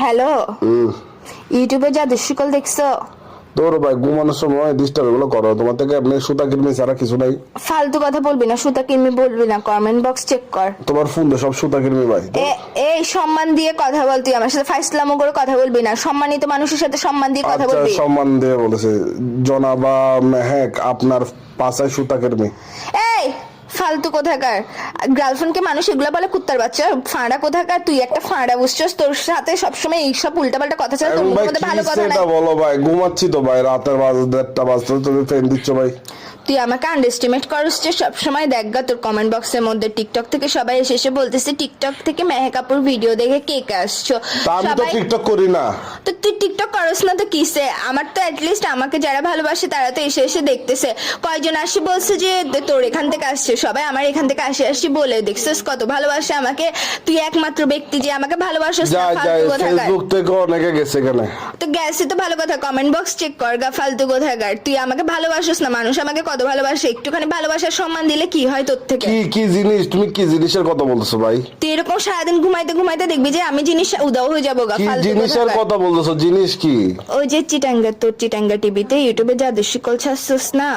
Hello, ইউটিউবে যা দৃশ্যকল দেখছো? তোর ভাই ঘুমানোর সময় ডিস্টার্ব এগুলো করো, তোমার থেকে এমনি সুতা কিরমি ছাড়া কিছু নাই। ফালতু কথা বলবি না, সুতা কিনবি বলবি না, কমেন্ট বক্স চেক কর। তোমার ফোন দে সব সুতা কিরমি ভাই। এই সম্মান দিয়ে কথা বল, তুই আমার সাথে ফাইসলামো করে কথা বলবি না। সম্মানিত মানুষের সাথে সম্মান দিয়ে কথা আচ্ছা বলবি। সম্মান দিয়ে বলেছে জনাবা মেহেক আপনার পাশায় সুতা কিরমি। এই ফালতু কোথাকার, গার্লফ্রেন্ডকে মানুষ এগুলো বলে কুত্তার বাচ্চা, ফাঁড়া কোথাকার, তুই একটা ফাঁড়া বুঝছস? তোর সাথে সবসময় এইসব উল্টাপাল্টা কথা ছাড়া তোর মুখের মধ্যে ভালো কথা নাই। বলো ভাই, ঘুমাচ্ছি তো ভাই, রাতের 1:30 বাজতে তুমি ফ্রেন্ড দিচ্ছ ভাই। তুই আমাকে আন্ডারস্টিমেট করছিস যে সবসময়। দেখগা তোর কমেন্ট বক্সের মধ্যে টিকটক থেকে সবাই এসে এসে বলতেছে টিকটক থেকে মেহেক আপুর ভিডিও দেখে কেক আসছো। আমি তো টিকটক করি না। তো তুই টিকটক করস না তো কিসে? আমার তো অ্যাটলিস্ট আমাকে যারা ভালোবাসে তারা তো এসে এসে দেখতেছে। কয়জন আসি বলছে যে তোর এখান থেকে আসছে, সবাই আমার এখান থেকে আসি আসি বলে। দেখছিস কত ভালোবাসে আমাকে? তুই একমাত্র ব্যক্তি যে আমাকে ভালোবাসিস না। ফালতু কোথাকার। ফেসবুক থেকে অনেকে গেছে এখানে। তো গেছে তো ভালো কথা, কমেন্ট বক্স চেক কর গা ফালতু কোথাকার। তুই আমাকে ভালোবাসিস না, মানুষ আমাকে কত ভালোবাসে। একটুখানি ভালোবাসার সম্মান দিলে কি হয় তোর থেকে? কি জিনিস, তুমি কি জিনিসের কথা বলতেছো ভাই? তুই এরকম সারাদিন ঘুমাইতে ঘুমাইতে দেখবি যে আমি জিনিস উদাও হয়ে যাবো গা। কি ফালতু জিনিসের কোথাকার। কথা বলতেছো? জিনিস কি? ওই যে তোর চিটাঙ্গা টিভিতে ইউটিউবে যা দৃশ্যকল ছাড়ছিস না,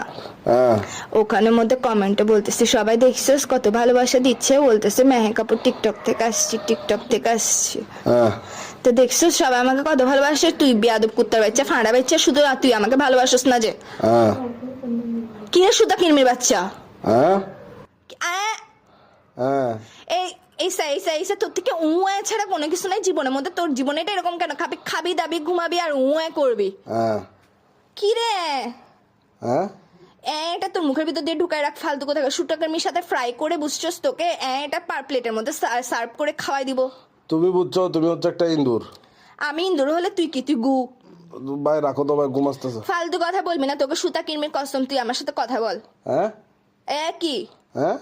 হ্যাঁ ওখানের মধ্যে কমেন্টে বলতেছে সবাই দেখছিস কত ভালোবাসা দিচ্ছে, বলতেছে মেহেক আপু টিকটক থেকে আসছি, টিকটক থেকে আসছি। হ্যাঁ তো দেখছিস সবাই আমাকে কত ভালোবাসে। তুই বেয়াদব কুত্তার বাচ্চা, ফাঁড়া বাচ্চা, শুধু তুই আমাকে ভালোবাসিস না যে। হ্যাঁ কি রে সুতা কিরমির বাচ্চা? হ্যাঁ আহ! হ্যাঁ এই এইসা তোর থেকে উঁয়া ছাড়া কোনো কিছু নাই জীবনের মধ্যে। তোর জীবনে এটা এরকম কেন? খাবি দাবি ঘুমাবি আর উঁয়া করবি। হ্যাঁ কি রে? হ্যাঁ এটা তোর মুখের ভিতর দিয়ে ঢুকায় রাখ ফালতু কোথাকার। সুটাকার্মির সাথে ফ্রাই করে বুঝছস, তোকে এটা প্লেটের মধ্যে সার্ভ করে খাওয়াই দিব। তুমি বুঝছো, তুমি হচ্ছে একটা ইন্দুর। আমি ইন্দুর হলে তুই কি? তুই গু। ভাই রাখো তো ভাই, ঘুম আসতেছে। ফালতু কথা বলবি না, তোকে সুতা কিরমির কসম। তুই আমার সাথে কথা বল। হ্যাঁ কি? হ্যাঁ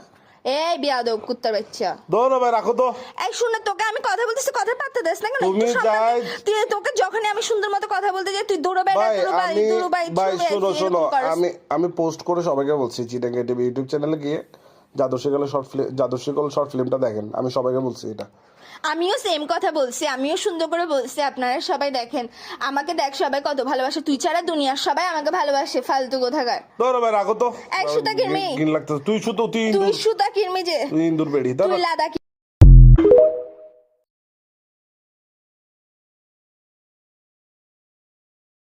এই বিয়াদব কুত্তার বাচ্চা। ধরো ভাই, রাখো তো। এই শুনে, তোকে আমি কথা বলতেছি, কথা পারতে দেস না কেন? তুমি যাই তুই তোকে যখনই আমি সুন্দর মতো কথা বলতে যাই তুই দৌড়ো বেড়া ভাই, ভাই শোনো শোনো, আমি আমি পোস্ট করে সবাইকে বলছি চিটাঙ্গা টিভি ইউটিউব চ্যানেলে গিয়ে জাদুশিকল শর্ট ফিল্মটা দেখেন। আমি সবাইকে বলছি এটা। আমিও সেম কথা বলছি, আমিও সুন্দর করে বলছি আপনারা সবাই দেখেন। আমাকে দেখ সবাই কত ভালোবাসে, তুই ছাড়া দুনিয়ার সবাই আমাকে ভালোবাসে। ফালতু কোথাকার। ধরো ভাই রাখো তো। এক সুতা কিরমি। ঘিন লাগতেছে। তুই সুতা কিরমি যে। তুই ইন্দুর বেড়ি। তুই লাদাকি।